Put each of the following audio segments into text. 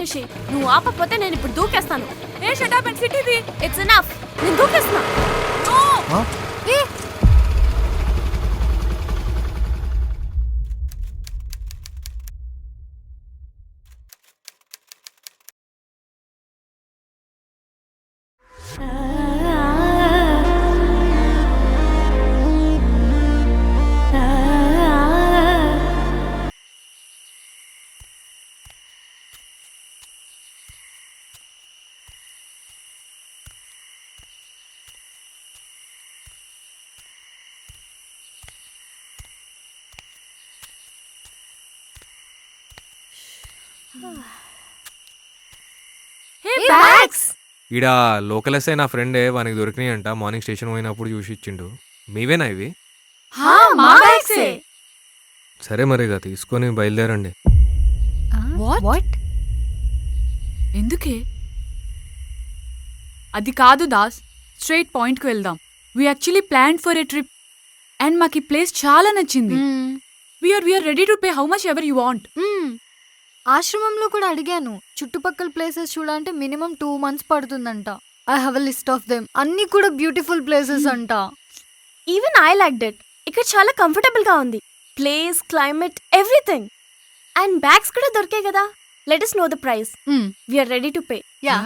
రిషి, నువ్వు ఆపకపోతే నేను ఇప్పుడు దూకేస్తాను. ఏ షట్ అప్ అండ్ సిట్ ఇది. It's enough. నేను దూకేస్తున్నా. ఏ ఈడ లోకల్ ఎస్ఐ నా ఫ్రెండే వానికి దొరికినాయి అంట. మార్నింగ్ స్టేషన్ పోయినప్పుడు చూసి ఇచ్చిండు. మీవేనా ఇవి? సరే మరిగా తీసుకొని బయలుదేరండి. వాట్? ఎందుకే? అది కాదు దాస్, స్ట్రైట్ పాయింట్కి వెళ్దాం. We actually plan for a trip and మాకు ఈ ప్లేస్ చాలా నచ్చింది. We are ready to pay how much ever you want. ఆశ్రమంలో కూడా అడిగాను, చుట్టుపక్కల ప్లేసెస్ చూడాలంటే మినిమం 2 months పడుతుందంట. I have a list of them. అన్ని కూడా బ్యూటిఫుల్ ప్లేసెస్ అంట. Even I like that. ఇక్కడ చాలా కంఫర్టబుల్ గా ఉంది. Place, climate, everything. And bags కూడా దొరికాయి కదా. Let us know the price. We are ready to pay. Yeah.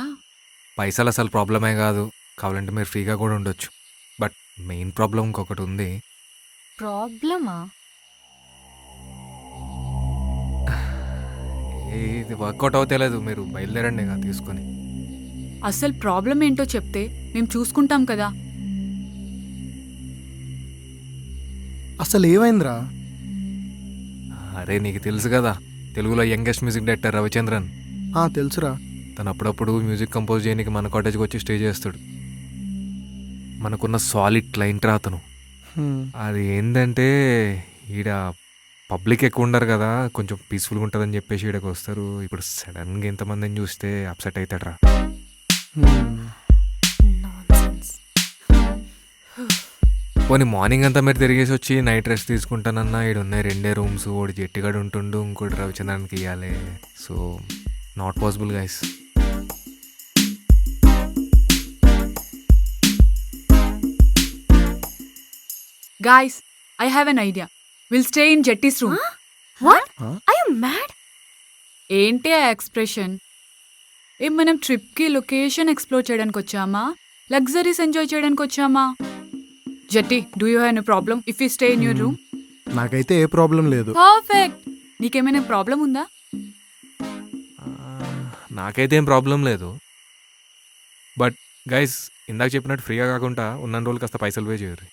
పైసలు అసలు ప్రాబ్లమే కాదు. కావాలంటే మీరు ఫ్రీగా కూడా ఉండొచ్చు. బట్ మెయిన్ ప్రాబ్లం ఇంకొకటి ఉంది. ప్రాబ్లమా? ఇది వర్కౌట్ అవుతలేదు. మీరు బయలుదేరండి ఇక తీసుకొని. అసలు ప్రాబ్లం ఏంటో చెప్తే మేము చూసుకుంటాం కదా. అసలు ఏమైందిరా? అరే నీకు తెలుసు కదా, తెలుగులో యంగెస్ట్ మ్యూజిక్ డైరెక్టర్ రవిచంద్రన్. తెలుసురా. తను అప్పుడప్పుడు మ్యూజిక్ కంపోజ్ చేయడానికి మన కాటేజ్కి వచ్చి స్టే చేస్తాడు. మనకున్న సాలిడ్ క్లయింట్ రా అతను. అది ఏంటంటే ఈడ పబ్లిక్ ఎక్కువ ఉండరు కదా, కొంచెం పీస్ఫుల్గా ఉంటుందని చెప్పేసి ఈడకి వస్తారు. ఇప్పుడు సడన్గా ఎంతమందిని చూస్తే అప్సెట్ అవుతాడు రా. పోనీ మార్నింగ్ అంతా మీరు తిరిగేసి వచ్చి నైట్ రెస్ట్ తీసుకుంటానన్నా ఈడ ఉన్నాయి 2 rooms. ఒకటి జట్టిగాడు ఉంటుండు, ఇంకోటి రవిచంద్రానికి ఇవ్వాలి. So not possible guys. Guys, I have an idea. We'll stay in Jetty's room. What? Are you mad? ఏంటి ఆ ఎక్స్ప్రెషన్? మనం ట్రిప్కి లొకేషన్ ఎక్స్ప్లోర్ చేయడానికి వచ్చామా, లగ్జరీస్ ఎంజాయ్ చేయడానికి వచ్చామా? జట్టి, do you have any problem if you stay in your room? నాకైతే ఏ ప్రాబ్లం లేదు. పర్ఫెక్ట్. నీకేమైనా ప్రాబ్లం ఉందా? నాకైతే ఏం ప్రాబ్లం లేదు. బట్ గైస్, ఇందాక చెప్పినట్టు ఫ్రీగా కాకుండా ఉన్న రోజులు కాస్త పైసలు పే చేయరు.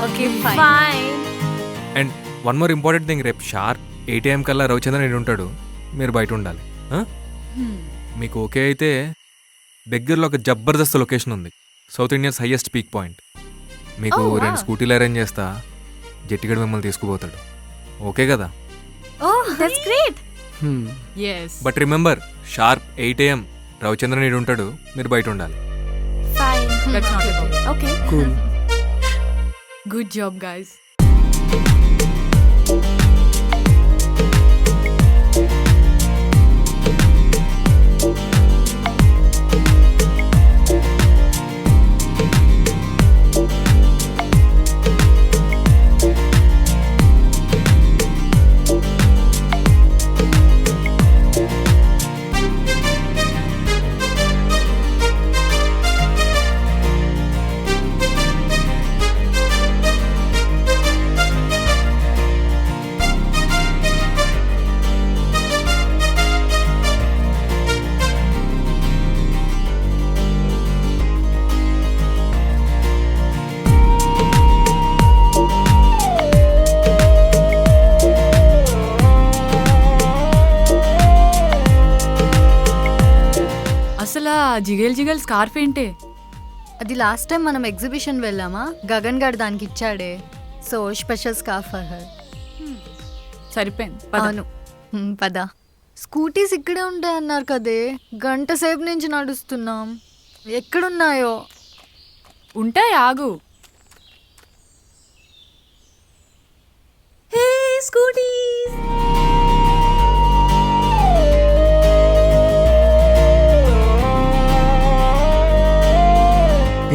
Okay, fine. And one more important thing, రేపు షార్ప్ 8 AM కల్లా రవిచంద్రన్ నేను ఉంటాడు. మీరు బయట ఉండాలి. మీకు ఓకే అయితే దగ్గరలో ఒక జబర్దస్త్ లొకేషన్ ఉంది, south Indians highest peak point. మీకు 2 స్కూటీలు అరేంజ్ చేస్తా. జట్టిగడు మిమ్మల్ని తీసుకుపోతాడు. ఓకే కదా? Oh, that's great. yes. But remember, sharp 8 AM Ravichandran నేను ఉంటాడు. మీరు బయట ఉండాలి. Fine. That's not a problem. Okay. Cool. Good job, guys. అసలు జిగేల్ జిగేల్ స్కార్ఫ్ ఏంటే? అది లాస్ట్ టైం మనం ఎగ్జిబిషన్ వెళ్ళామా, గగన్ గారు దానికి ఇచ్చాడే. So special scarf for her. సరిపోయింది. అవును, పద. స్కూటీస్ ఇక్కడే ఉంటాయన్నారు కదే, గంట సేపు నుంచి నడుస్తున్నాం. ఎక్కడున్నాయో? ఉంటాయి, ఆగు. Hey, scooties!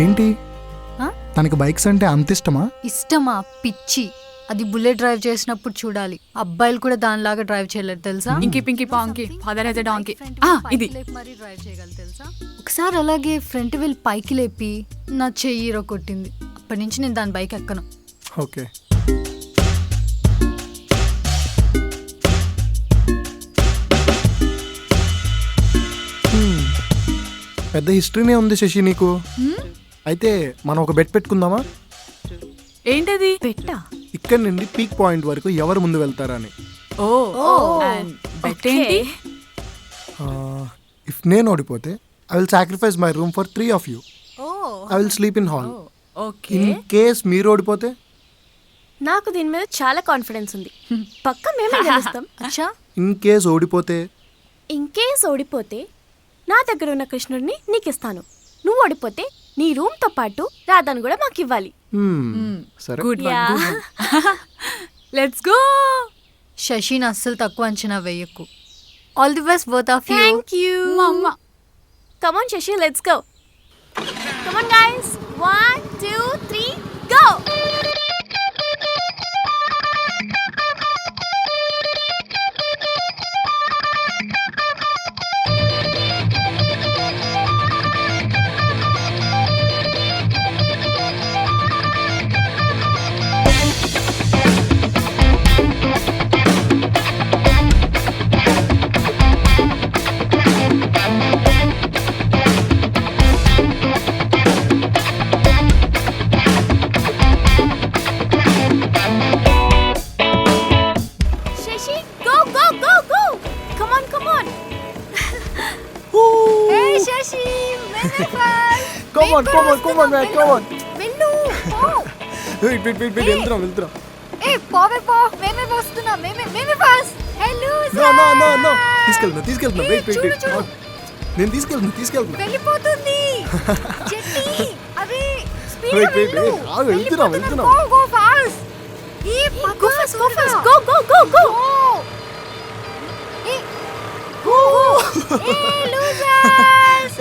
ఏంటి ఆ? తనకి బైక్స్ అంటే అంత ఇష్టమా? ఇష్టమా పిచ్చి. అది బుల్లెట్ డ్రైవ్ చేసినప్పుడు చూడాలి. అబ్బాయిలు కూడా దానిలాగా డ్రైవ్ చేయలేరు తెలుసా. ఇంకి Pinky పాంకి father he's a donkey. ఇది డ్రైవ్ చేయగలరు తెలుసా. ఒకసారి అలాగే ఫ్రంట్ వీల్ పైకి లేపి నా చెయ్యి కొట్టింది. అప్పటి నుంచి నేను దాని బైక్ ఎక్కను. ఓకే. పెద్ద హిస్టరీనే ఉంది శశి నీకు. అయితే మనం ఒక బెట్ పెట్టుకుందామా? ఏంటది? పెట్టా. ఇక్కడ నుండి పీక్ పాయింట్ వరకు ఎవరు ముందు వెళ్తారని. ఓ and bet ఏంటి? ఇఫ్ నేను ఓడిపోతే I will sacrifice my room for 3 of you. I will sleep in hall. Okay. In case మీరు ఓడిపోతే నాకు దీని మీద చాలా కాన్ఫిడెన్స్ ఉంది. పక్క మేమే గెలుస్తాం. అచ్చా ఇన్ కేస్ ఓడిపోతే ఇంకేస్ ఓడిపోతే నా దగ్గర ఉన్న కృష్ణుడిని నీకు ఇస్తాను. నువ్వు ఓడిపోతే నీ రూమ్ తో పాటు రాధాను కూడా మాకు ఇవ్వాలి. సరే. Good one. Yeah. Let's go. శశిని అస్సలు తక్కువ అంచనా వేయకు. All the best both of you. Thank you. మమ్మ. Come on, Shashi, let's go. Come on, guys. 1, 2, 3, go. Shashi, go, go, go, go. Come on, come on. Hey Shashi, మేమే first. Come on, come on, come on, man, come on. వెళ్ళు. Wait, వెళ్తున్నాం. ఏ పోవే పో. మేమే వస్తున్నాం. మేమే first. Hello No. తీసుకెళ్తున్నా. Wait. నేను తీసుకెళ్తున్నా. వెళ్ళిపోతుంది. చెట్టి అవి స్పీడ్ Wait, వెళ్ళు. ఆగు, వెళ్తున్నాం. Go fast. ఈ Go fast, go fast. Go, go, go, go. A losers.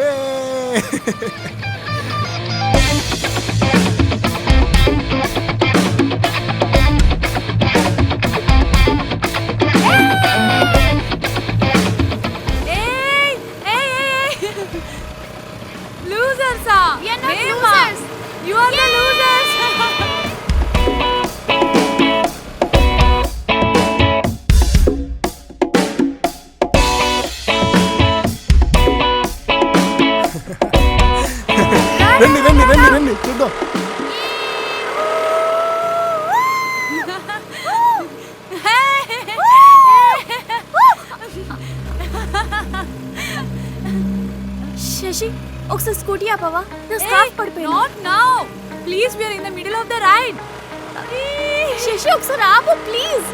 Losers. We are not losers. You are the losers. రండి చూద్దాం. శశి, ఒకసారి స్కూటీ ఆపవా? నా స్కార్ఫ్ పడిపోయింది. Not now. Please, we are in the middle of the ride. Shashi, ఒకసారి ఆపు please.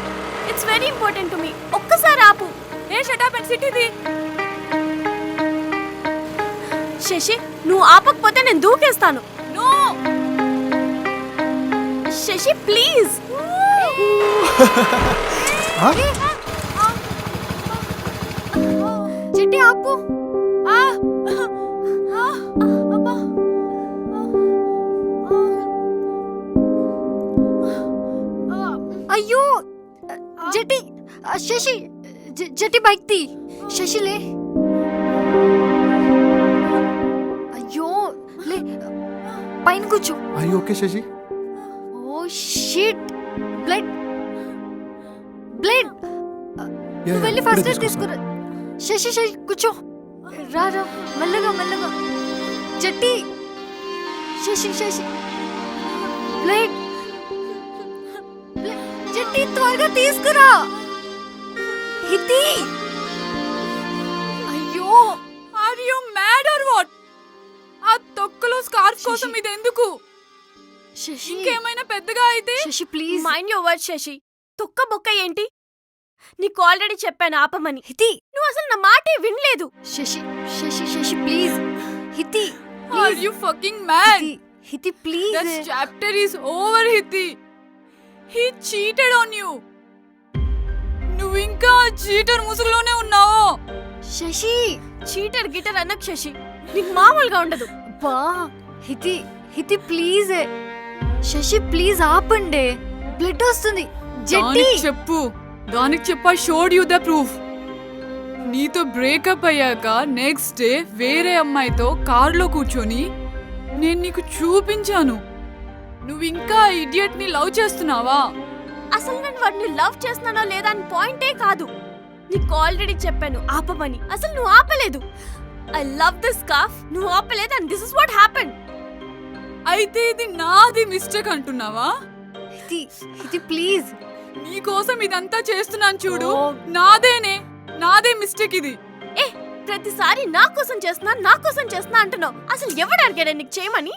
It's very important to me. ఒక్కసారి ఆపు. Hey, shut up and sit ఇది. శశి, నువ్వు ఆపకపోతే నేను దూకేస్తాను. No. శశి ప్లీజ్. చెట్టి ఆపు. అబ్బా. అయ్యో జట్టి. శశి జట్టి బైక్ తీ. శశిలే. అయ్యో లే పైన కూర్చో. Are you okay, Shashi? Oh shit. Blood. Yeah, వెళ్ళి ఇప్పుడే ఫస్ట్ ఎయిడ్ తీసుకొస్తా. తీసుకురా. శశి కూర్చో. రా మెల్లగా. జట్టి. శశి బ్లడ్. జట్టి త్వరగా తీసుకురా. హితి. అయ్యో Are you mad or what? ఆ తొక్కలో స్కార్ఫ్ కోసం ఇది ఎందుకు? శశి. ఇంకేమైనా పెద్దగా అయితే? Shashi please. Mind your words Shashi. తొక్క బొక్క ఏంటి? నీకు ఆల్రెడీ చెప్పాను ఆపమని. హితి. నువ్వు అసలు నా మాటే వినలేదు. Shashi please. Hiti. Are you fucking mad? Hiti please. That chapter is over, Hiti. He cheated on you. నువ్వు ఇంకా చీటర్ ముసుగులోనే ఉన్నావు. శశి. చీటర్ గిటర్ అన్నకు శశి. నీకు మామూలుగా ఉండదు. బా హితి హితి ప్లీజ్ శశి ప్లీజ్ ఆపండి, బ్లడ్ వస్తుంది. జెట్టి దానికి చెప్పు, దానికి చెప్పా షోడ్ యూ ద ప్రూఫ్. నీతో బ్రేకప్ అయ్యాక నెక్స్ట్ డే వేరే అమ్మాయితో కార్లో కూర్చొని నేను నీకు చూపించాను. నువ్వు ఇంకా ఇడియట్ ని లవ్ చేస్తున్నావా? అసలు నేను వాడిని లవ్ చేస్తున్నానో లేదా అని పాయింటే కాదు. నీకు ఆల్రెడీ చెప్పాను ఆపమని, అసలు నువ్వు ఆపలేదు. ఐ లవ్ దిస్ స్కార్ఫ్, నువ్వు ఆపలేదు and this is what happened. అయితే ఇది నాది మిస్టేక్ అంటున్నావా? హితి ప్లీజ్. నీకోసం ఇదంతా చేస్తున్నాను చూడు. ఓ. నాదే మిస్టేక్ ఇది. ఏ ప్రతిసారి నా కోసం చేస్తున్నా అంటున్నావు. అసలు ఎవడు అడిగాడు నీకు చేయమని?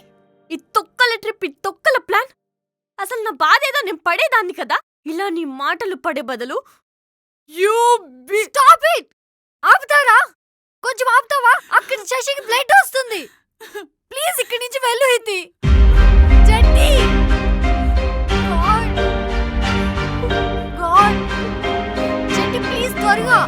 ఈ తొక్కల ట్రిప్, ఈ తొక్కల ప్లాన్. అసలు నా బాధ ఏదో నేను పడేదాన్ని కదా. ఇలా నీ మాటలు పడే బదులు యూ బి స్టాప్ ఇట్. ఆపుతారా? కొంచెం ఆపుతావా? అక్కడ శశికి బ్లడ్ వస్తుంది. ప్లీజ్ ఇక్కడి నుంచి వెళ్ళు హితి. జెట్టి గాడ్ గాడ్ జెట్టి ప్లీజ్ త్వరగా.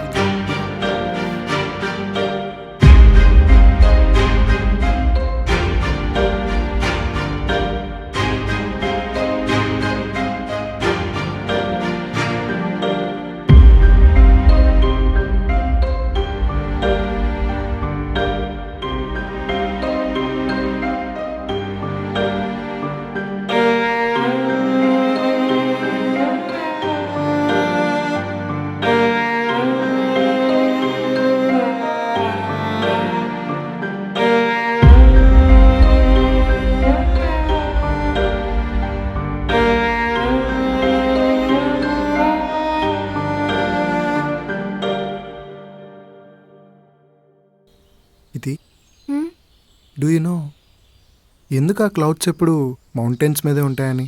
ఇది డూ యూ నో ఎందుకు ఆ క్లౌడ్స్ ఎప్పుడు మౌంటైన్స్ మీదే ఉంటాయని?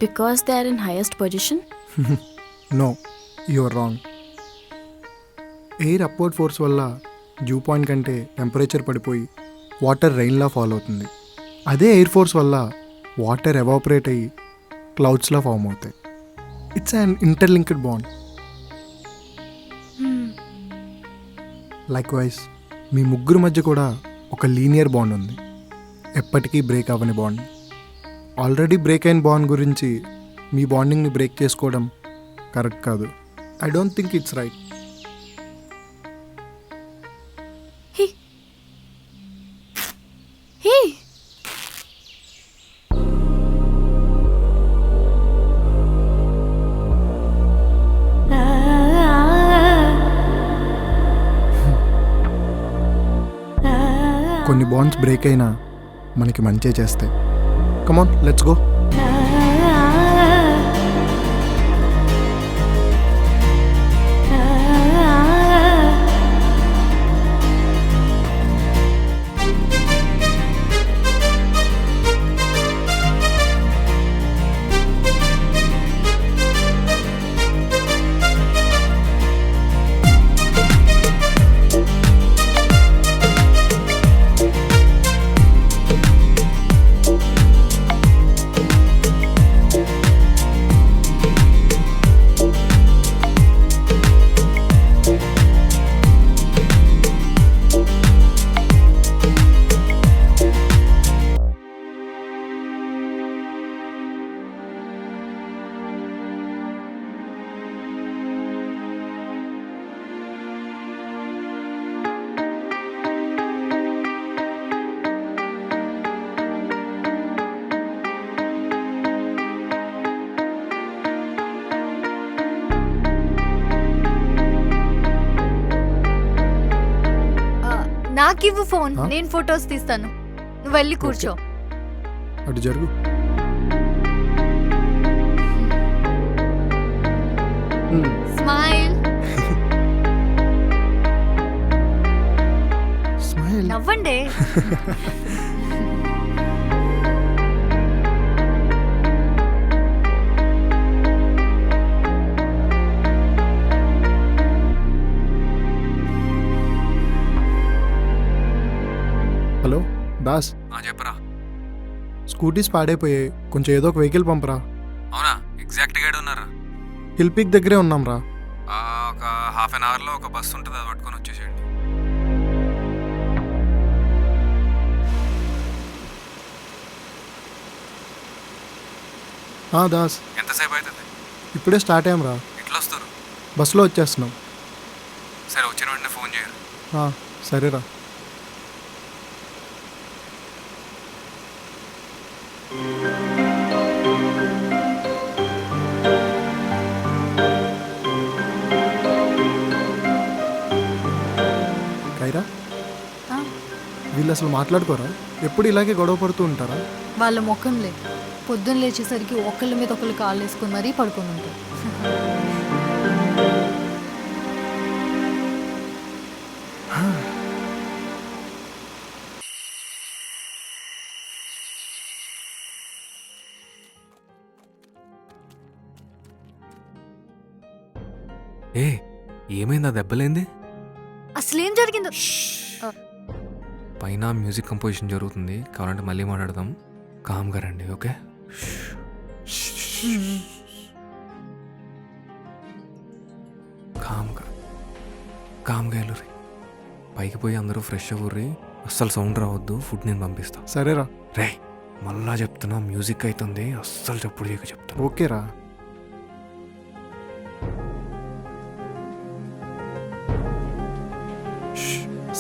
Because they are in highest position. No, you are wrong. Air upward force వల్ల డ్యూ పాయింట్ కంటే టెంపరేచర్ పడిపోయి వాటర్ రెయిన్లా ఫాల్ అవుతుంది. అదే ఎయిర్ ఫోర్స్ వల్ల వాటర్ ఎవాపరేట్ అయ్యి క్లౌడ్స్లా ఫామ్ అవుతాయి. It's an interlinked bond. Likewise మీ ముగ్గురు మధ్య కూడా ఒక లీనియర్ బాండ్ ఉంది, ఎప్పటికీ బ్రేక్ అవ్వని బాండ్. ఆల్రెడీ బ్రేక్ అయిన బాండ్ గురించి మీ బాండింగ్ని బ్రేక్ చేసుకోవడం కరెక్ట్ కాదు. I don't think it's right. Hey కొన్ని బాండ్స్ బ్రేక్ అయినా మనకి మంచే చేస్తాయి. Come on, let's go. నాకివ్వు ఫోన్, Huh? నేను ఫొటోస్ తీస్తాను. నువ్వు వెళ్ళి కూర్చో. అటు జరుగు. స్మైల్. స్మైల్. నవ్వండి. హలో దాస్, చెప్పరా. స్కూటీస్ పాడైపోయాయి, కొంచెం ఏదో ఒక వెహికల్ పంపరా. అవునా? ఎగ్జాక్ట్గా ఉన్నారు. హిల్ పీక్ దగ్గరే ఉన్నాం రా. ఒక హాఫ్ అన్ అవర్లో ఒక బస్సు ఉంటుంది, అది పట్టుకొని వచ్చేసేయండి. దాస్ ఎంతసేపు అవుతుంది? ఇప్పుడే స్టార్ట్ అయ్యాం రా. ఎట్లా వస్తారు? బస్సులో వచ్చేస్తున్నాం. సరే వచ్చిన వెంటనే ఫోన్ చేయరు. సరేరా. కైరా, ఆ, వీళ్ళు అసలు మాట్లాడుకోరా? ఎప్పుడు ఇలాగే గొడవ పడుతూ ఉంటారా? వాళ్ళ ముఖంలే పొద్దున్న లేచేసరికి ఒకళ్ళ మీద ఒకళ్ళు కాళ్ళు వేసుకొని మరీ పడుకొని ఉంటారు. ఏ ఏమైంది? ఆ దెబ్బలేంది? అసలేం జరిగిందో పైన మ్యూజిక్ కంపోజిషన్ జరుగుతుంది, కావాలంటే మళ్ళీ మాట్లాడదాం. కామ్గా రండి, ఓకే? కామ్గా వెళ్ళుర్రి. పైకి పోయి అందరూ ఫ్రెష్ అవ్వర్రి. అస్సలు సౌండ్ రావద్దు. ఫుడ్ నేను పంపిస్తా. సరేరా. రే మళ్ళా చెప్తున్నా, మ్యూజిక్ అవుతుంది, అస్సలు చప్పుడు చేయక చెప్తాను. ఓకేరా.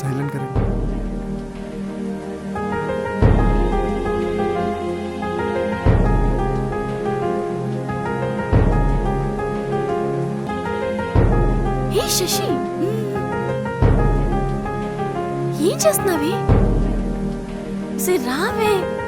Silent correct. హే శశి, ఏం చేస్తున్నావి? సరే రావే.